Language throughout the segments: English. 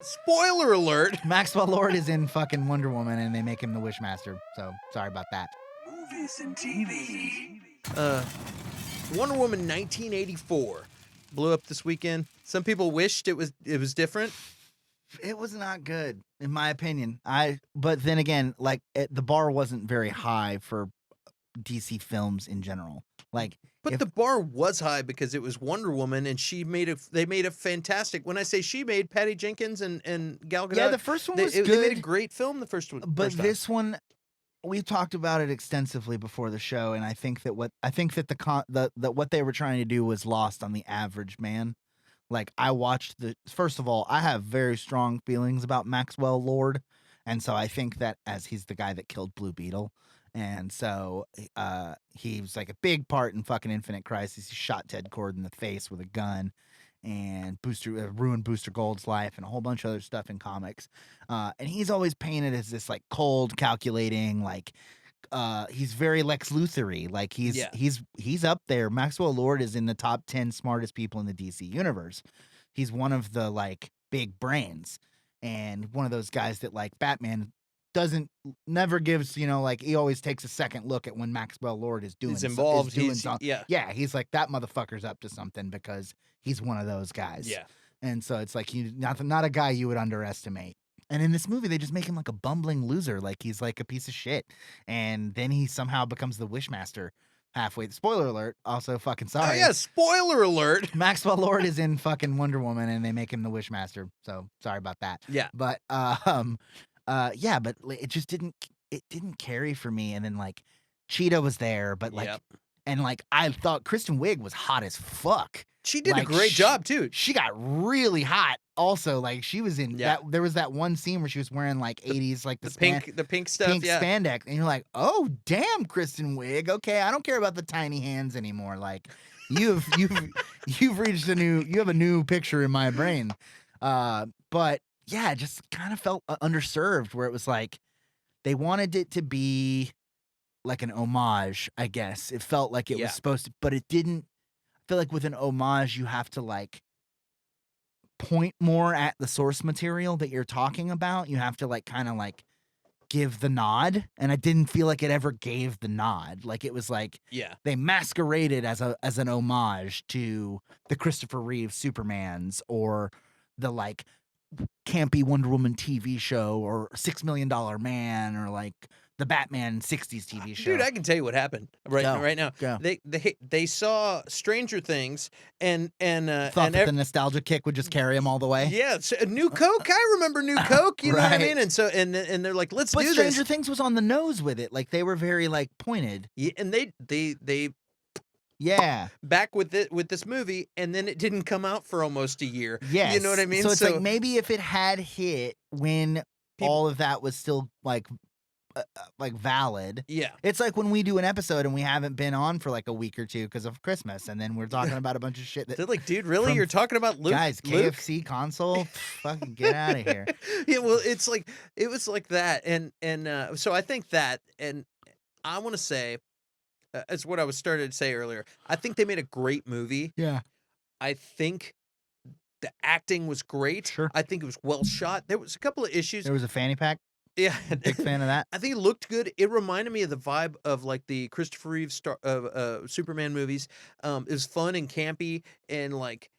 Spoiler alert. Maxwell Lord is in fucking Wonder Woman, and they make him the Wishmaster. So sorry about that. Movies and TV. Wonder Woman 1984 blew up this weekend. Some people wished it was different. It was not good, in my opinion. But then again, like the bar wasn't very high for DC films in general. Like, But the bar was high because it was Wonder Woman, and they made a fantastic. When I say she made, Patty Jenkins and Gal Gadot. Yeah, the first one was They good. made a great film. The first one, But this one, we talked about it extensively before the show, and I think that what they were trying to do was lost on the average man. Like, I watched first of all, I have very strong feelings about Maxwell Lord, and so I think that as he's the guy that killed Blue Beetle, and so he was like a big part in fucking Infinite Crisis. He shot Ted Cord in the face with a gun, and ruined Booster Gold's life, and a whole bunch of other stuff in comics. And he's always painted as this like cold, calculating, like he's very Lex Luthor-y. Like he's up there. Maxwell Lord is in the top 10 smartest people in the DC universe. He's one of the like big brains, and one of those guys that like Batman never gives, like he always takes a second look at when Maxwell Lord is doing. He's involved. He's like that motherfucker's up to something because he's one of those guys. Yeah. And so it's like not a guy you would underestimate. And in this movie, they just make him like a bumbling loser, like he's like a piece of shit. And then he somehow becomes the Wishmaster halfway. Spoiler alert. Also, fucking sorry. Oh yeah, spoiler alert. Maxwell Lord is in fucking Wonder Woman, and they make him the Wishmaster. So sorry about that. Yeah. But but it just didn't carry for me. And then like Cheetah was there, but like and like I thought Kristen Wiig was hot as fuck. She did like, a great job too. She got really hot. Also, like she was in that. There was that one scene where she was wearing like 80s, like the pink stuff, spandex, and you're like, oh damn, Kristen Wiig. Okay, I don't care about the tiny hands anymore. Like you've reached you have a new picture in my brain. But yeah, it just kind of felt underserved, where it was like they wanted it to be like an homage, I guess. It felt like it was supposed to, but it didn't. I feel like with an homage, you have to like point more at the source material that you're talking about. You have to like kind of like give the nod, and I didn't feel like it ever gave the nod. Like it was like they masqueraded as an homage to the Christopher Reeve Supermans, or the like campy Wonder Woman TV show, or $6 Million Man, or like the Batman 60s TV show. Dude, I can tell you what happened right now. Go. They saw Stranger Things and thought that the nostalgia kick would just carry them all the way. Yeah, so New Coke. I remember New Coke. You know what I mean? And so and they're like, let's do this. But Stranger Things was on the nose with it. Like they were very like pointed. Yeah, and they back with this movie, and then it didn't come out for almost a year. Yes. You know what I mean? So it's like maybe if it had hit when all of that was still like valid. Yeah. It's like when we do an episode and we haven't been on for like a week or two because of Christmas, and then we're talking about a bunch of shit that they're like, dude, really? You're talking about Luke? Guys, KFC console? Fucking get out of here. Yeah, well, it was like that. And so I think that, and I want to say, it's what I was started to say earlier. I think they made a great movie. Yeah. I think the acting was great. Sure. I think it was well shot. There was a couple of issues. There was a fanny pack. Yeah. Big fan of that. I think it looked good. It reminded me of the vibe of like the Christopher Reeve Superman movies. It was fun and campy, and like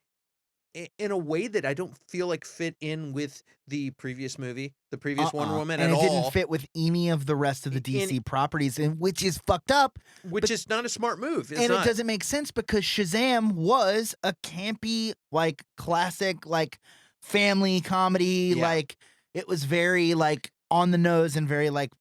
in a way that I don't feel like fit in with the previous movie, the previous Wonder Woman at all. And it didn't fit with any of the rest of the DC properties, which is fucked up. Which is not a smart move. It doesn't make sense, because Shazam was a campy, like classic, like family comedy. Yeah. Like it was very like on the nose and very like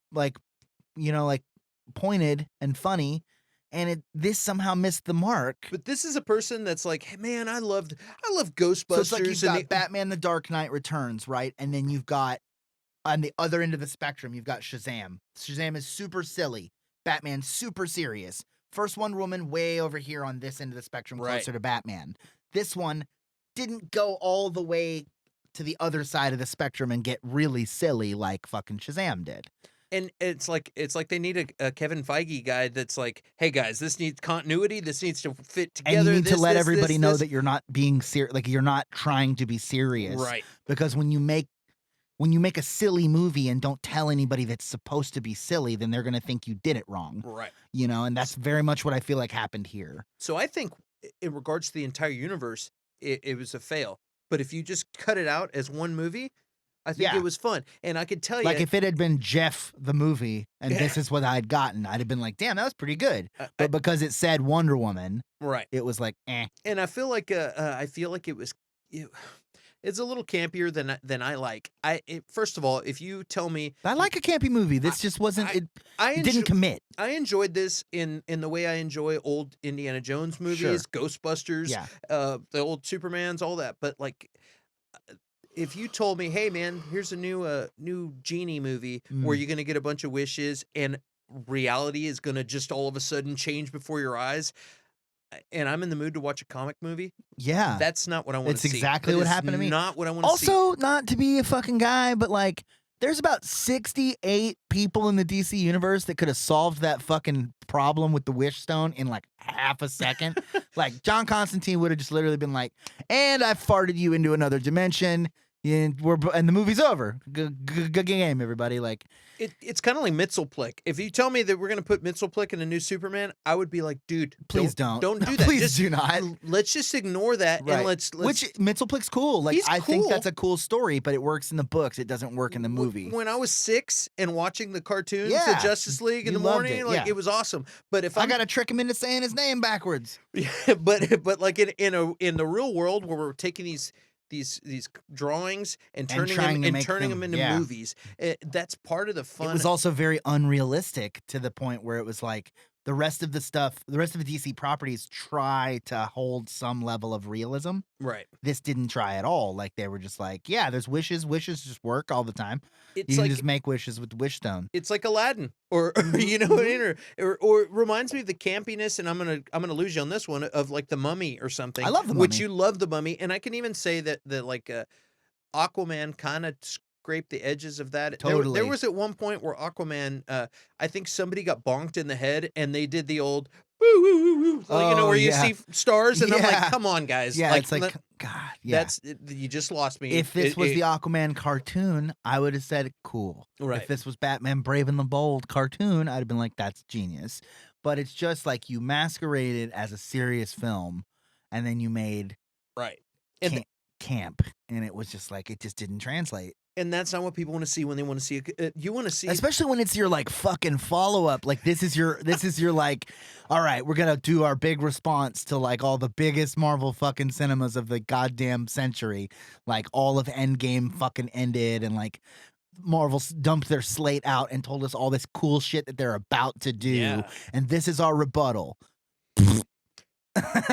pointed and funny. And this somehow missed the mark. But this is a person that's like, hey, man, I love Ghostbusters. So it's like you've got Batman: The Dark Knight Returns, right? And then you've got, on the other end of the spectrum, you've got Shazam. Shazam is super silly. Batman's super serious. First Wonder Woman way over here on this end of the spectrum, closer to Batman. This one didn't go all the way to the other side of the spectrum and get really silly like fucking Shazam did. And it's like they need a Kevin Feige guy that's like, hey guys, this needs continuity. This needs to fit And together. you need to let everybody know this. that you're not being serious, like you're not trying to be serious. Right. Because when you make a silly movie and don't tell anybody that's supposed to be silly, then they're gonna think you did it wrong. Right. And that's very much what I feel like happened here. So I think in regards to the entire universe, it was a fail. But if you just cut it out as one movie, I think Yeah. it was fun. And I could tell Like you, if it had been Jeff the movie and Yeah. this is what I'd gotten, I'd have been like, damn, that was pretty good. I- But because it said Wonder Woman, right. it was like, eh. And I feel like it was. It's a little campier than I like. First of all, if you tell me I like a campy movie. This just wasn't. It didn't commit. I enjoyed this in the way I enjoy old Indiana Jones movies, Ghostbusters, Yeah. the old Supermans, all that. But like, if you told me, hey man, here's a new genie movie where you're gonna get a bunch of wishes and reality is gonna just all of a sudden change before your eyes, and I'm in the mood to watch a comic movie, Yeah. that's not what I want to It's see. exactly That what is happened to me. Not what I want to see. Also, not to be a fucking guy, but like, there's about 68 people in the DC universe that could have solved that fucking problem with the Wish Stone in like half a second. Like, John Constantine would have just literally been like, and I farted you into another dimension. And the movie's over. Good game, everybody. Like, It's kind of like Mxyzptlk. If you tell me that we're gonna put Mxyzptlk in a new Superman, I would be like, dude, please don't do that. Please Just, do not. Let's just ignore that Right. and let's Which Mxyzptlk's cool. Like, He's I think cool. that's a cool story, but it works in the books. It doesn't work in the movie. When I was 6 and watching the cartoons, Yeah. the Justice League in You the loved morning, it, like yeah. it was awesome. But if I gotta trick him into saying his name backwards. but like in the real world where we're taking these drawings and turning trying to them make them- into yeah. movies, that's part of the fun. It was also very unrealistic to the point where it was like the rest of the DC properties try to hold some level of realism. right. This didn't try at all. Like, they were just like, yeah, there's wishes. Wishes just work all the time. It's You can like just make wishes with the Wish Stone. it's like Aladdin, or you know what I mean, or it reminds me of the campiness, and I'm gonna lose you on this one, of like the Mummy or something. I love The which Mummy. you love the Mummy, and I can even say that like Aquaman kind of scraped the edges of that. There Totally. was at one point where Aquaman, I think somebody got bonked in the head, and they did the old woo woo woo woo, like, Oh, where you yeah. see stars, and I'm Yeah. like, come on, guys, Yeah, it's like, let- God, yeah. you just lost me. If this was the Aquaman cartoon, I would have said cool. Right. If this was Batman Brave and the Bold cartoon, I'd have been like, that's genius. But it's just like you masqueraded as a serious film, and then you made right, and camp, and it was just like, it just didn't translate. and that's not what people want to see when they want to see you want to see Especially when it's your like fucking follow up. Like, this is your like, all right, we're gonna do our big response to like all the biggest Marvel fucking cinemas of the goddamn century. Like, all of Endgame fucking ended, and like Marvel dumped their slate out and told us all this cool shit that they're about to do, Yeah. and this is our rebuttal.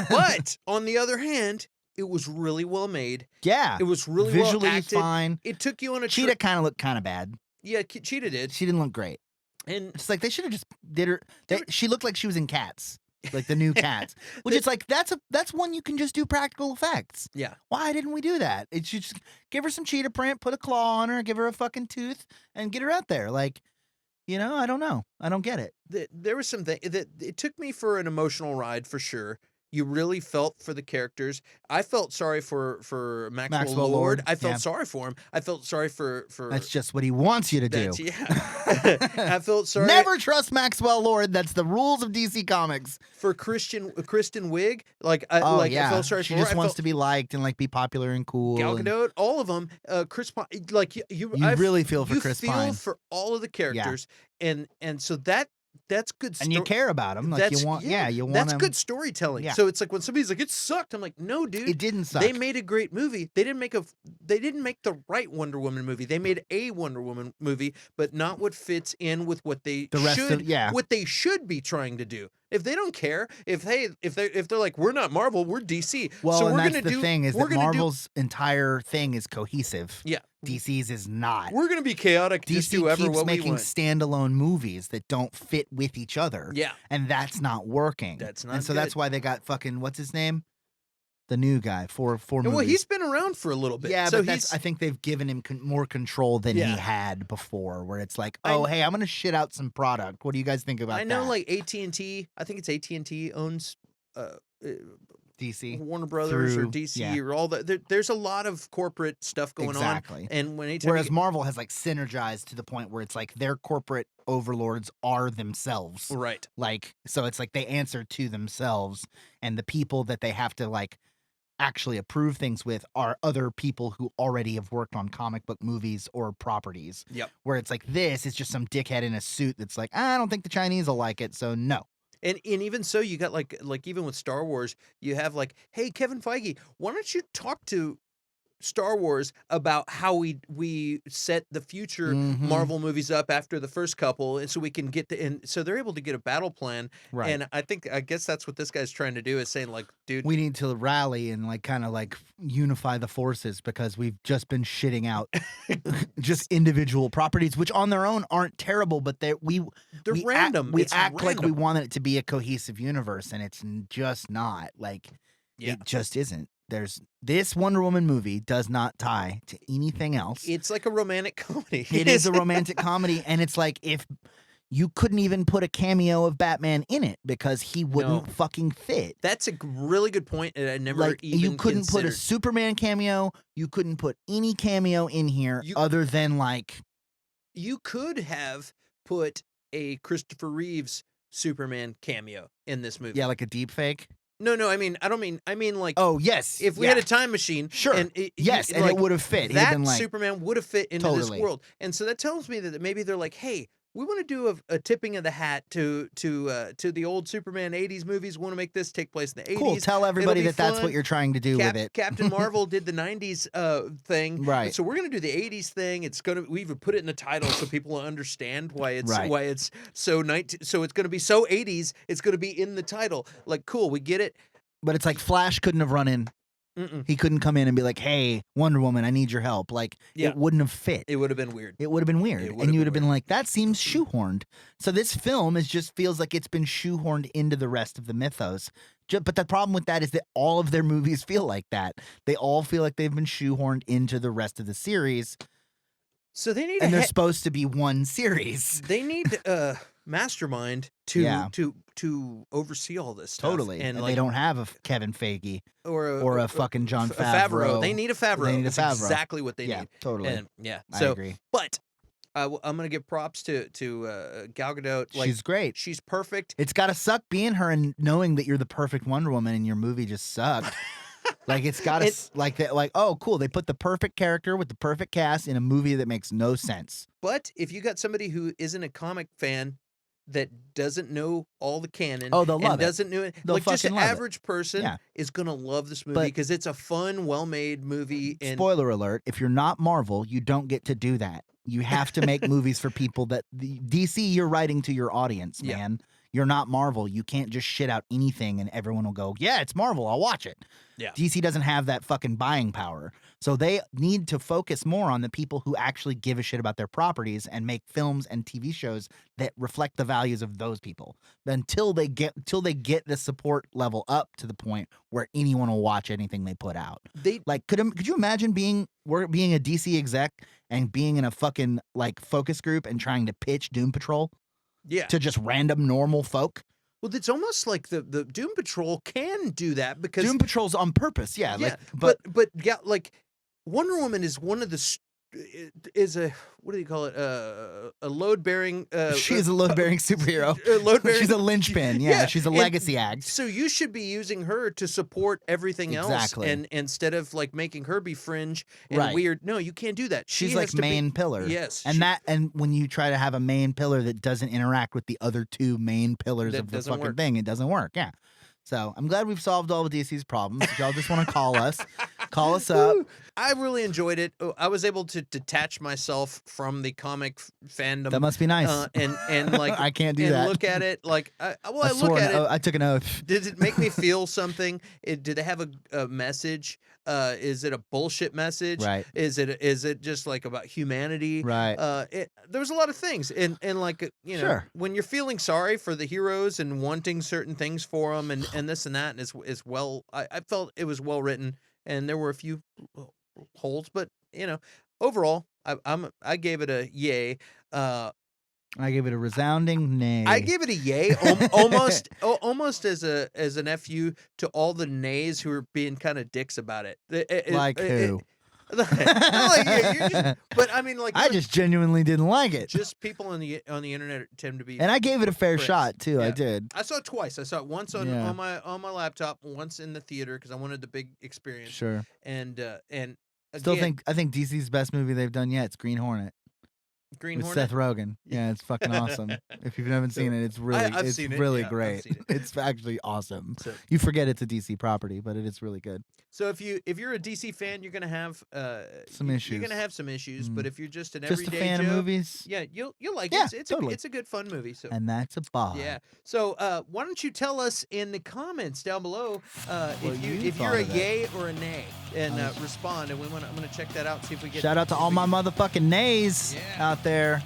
But on the other hand, it was really well made. Yeah, It was really visually well acted. fine. It took you on a Cheetah kind of looked kind of bad. Yeah, Cheetah did. She didn't look great. And It's like they should have just did her. They were- She looked like she was in Cats, like the new Cats. Which They- is like that's one you can just do practical effects. yeah, Why didn't we do that? It should just give her some cheetah print, put a claw on her, give her a fucking tooth, and get her out there. Like, I don't know. I don't get it. there was something that it took me for an emotional ride for sure. You really felt for the characters. I felt sorry for Maxwell Lord. I felt yeah. sorry for him. I felt sorry for That's just what he wants you to do. that's, yeah. I felt sorry Never trust Maxwell Lord. That's the rules of DC Comics. for Kristen Wiig. Like I Yeah, felt sorry she for her. just I wants felt to be liked and like be popular and cool. Gal and- Gadot, all of them. Chris Pine, like You really feel for Chris feel Pine. for all of the characters, and so that's good. and you care about him. Like, you want, you want That's him. good storytelling. Yeah. So it's like when somebody's like, "It sucked," I'm like, "No, dude, It didn't suck. They made a great movie. They didn't make the right Wonder Woman movie. They made a Wonder Woman movie, but not what fits in with what they The rest of- yeah. what they should be trying to do. If they don't care, if they're like, we're not Marvel, we're DC. Well, so and we're that's gonna the do, thing is we're that gonna do- Marvel's entire thing is cohesive. Yeah. DC's is not. we're gonna be chaotic. Just DC do ever keeps what we making want. standalone movies that don't fit with each other. Yeah. And that's not working. That's And not so that's good. why they got fucking, what's his name? The new guy, four And movies. well, he's been around for a little bit. Yeah, so but I think they've given him more control than he had before. Where it's like, oh, hey, I'm gonna shit out some product. What do you guys think about that? I know, like AT&T. I think it's AT&T owns DC, Warner Brothers or DC or all that. There's a lot of corporate stuff going on. And whereas Marvel has like synergized to the point where it's like their corporate overlords are themselves. Right. Like, so it's like they answer to themselves, and the people that they have to like actually approve things with are other people who already have worked on comic book movies or properties. Yep. Where it's like this is just some dickhead in a suit that's like, I don't think the Chinese will like it, so no. And even so, you got like even with Star Wars, you have like, hey, Kevin Feige, why don't you talk to Star Wars about how we set the future Marvel movies up after the first couple, and so we can get and so they're able to get a battle plan. Right. And I guess that's what this guy's trying to do, is saying like, dude, we need to rally and like kind of like unify the forces, because we've just been shitting out just individual properties, which on their own aren't terrible, but they're random. We act like we wanted it to be a cohesive universe, and it's just not. Like, it just isn't. This Wonder Woman movie does not tie to anything else. It's like a romantic comedy. It is a romantic comedy, and it's like if you couldn't even put a cameo of Batman in it because he wouldn't fucking fit. That's a really good point, and I never even you couldn't considered. put a Superman cameo. You couldn't put any cameo in here other than like. You could have put a Christopher Reeves Superman cameo in this movie. Yeah, like a deep fake. No, I mean like. Oh yes, if we had a time machine, sure, and and like, it would have fit. That like, Superman would have fit into this world, and so that tells me that maybe they're like, hey, we want to do a tipping of the hat to the old Superman '80s movies. We want to make this take place in the '80s. Cool. Tell everybody that's what you're trying to do with it. Captain Marvel did the '90s thing, right? So we're gonna do the '80s thing. We even put it in the title so people understand why it's so 19. So it's gonna be so '80s. It's gonna be in the title. Like, cool, we get it. But it's like Flash couldn't have run in. He couldn't come in and be like, hey, Wonder Woman, I need your help. Like, it wouldn't have fit. It would have been weird. It would have been weird. And you would have been like, that seems shoehorned. So this film just feels like it's been shoehorned into the rest of the mythos. But the problem with that is that all of their movies feel like that. They all feel like they've been shoehorned into the rest of the series. So they need, and they're supposed to be one series. They need a mastermind to oversee all this stuff. Totally, and like, they don't have a Kevin Feige or a fucking Jon Favreau. They need a Favreau. That's exactly what they need. Totally. And, I agree. But I'm gonna give props to Gal Gadot. Like, she's great. She's perfect. It's gotta suck being her and knowing that you're the perfect Wonder Woman and your movie just sucked. Like, it's gotta like that. Like, oh, cool. They put the perfect character with the perfect cast in a movie that makes no sense. But if you got somebody who isn't a comic fan that doesn't know all the canon, they'll love it. Doesn't know it. They'll like, just an average it. person is gonna love this movie because it's a fun, well-made movie. And spoiler alert: if you're not Marvel, you don't get to do that. You have to make movies for people that DC. You're writing to your audience, man. You're not Marvel. You can't just shit out anything and everyone will go, yeah, it's Marvel, I'll watch it. Yeah. DC doesn't have that fucking buying power. So they need to focus more on the people who actually give a shit about their properties and make films and TV shows that reflect the values of those people. Until they get the support level up to the point where anyone will watch anything they put out. Could you imagine being a DC exec and being in a fucking like focus group and trying to pitch Doom Patrol? Yeah. To just random normal folk. Well, it's almost like the Doom Patrol can do that because Doom Patrol's on purpose, yeah. Yeah, like, but yeah, like Wonder Woman is one of the is a what do you call it? A load bearing. She's a load bearing superhero. She's a linchpin. Yeah, she's a legacy act. So you should be using her to support everything else, and instead of like making her be fringe and weird. No, you can't do that. She's like main pillar. Yes, and when you try to have a main pillar that doesn't interact with the other two main pillars of the fucking thing, it doesn't work. Yeah. So I'm glad we've solved all of DC's problems. If y'all just want to call us up. I really enjoyed it. I was able to detach myself from the comic fandom. That must be nice. And like I can't do and that. look at it like I I look at it. I took an oath. Did it make me feel something? Did they have a message? Is it a bullshit message? Right. Is it just like about humanity? Right. There was a lot of things, and like you know, Sure. when you're feeling sorry for the heroes and wanting certain things for them, and this and that, and is well, I felt it was well written, and there were a few holes, but you know, overall, I gave it a yay. I gave it a resounding nay. I gave it a yay, almost as an fu to all the nays who are being kind of dicks about it. Like who? But I mean, like I just genuinely didn't like it. just people on the internet tend to be. And I gave it a fair pricks. shot too. Yeah. I did. I saw it twice. I saw it once on Yeah. on my laptop, once in the theater because I wanted the big experience. Sure. And Still again, I think DC's best movie they've done yet. It's Green Hornet Green with Hornet. Seth Rogen. Yeah, it's fucking awesome. If you haven't seen it, it's really I've it's seen it, really yeah, I've great. seen it. It's actually awesome. So, You forget it's a DC property, but it is really good. so if you're a DC fan, you're gonna have Some You're issues. gonna have some issues, Mm. but if you're just an Just a everyday fan Joe, of movies. yeah, you'll like Yeah, it. It's totally. it's a good fun movie. So And that's a bar. yeah. So why don't you tell us in the comments down below What you if you're thought a of that. yay or a nay, and respond, and I'm gonna check that out. See if we get. Shout out to if all we my get- motherfucking nays Yeah. out there.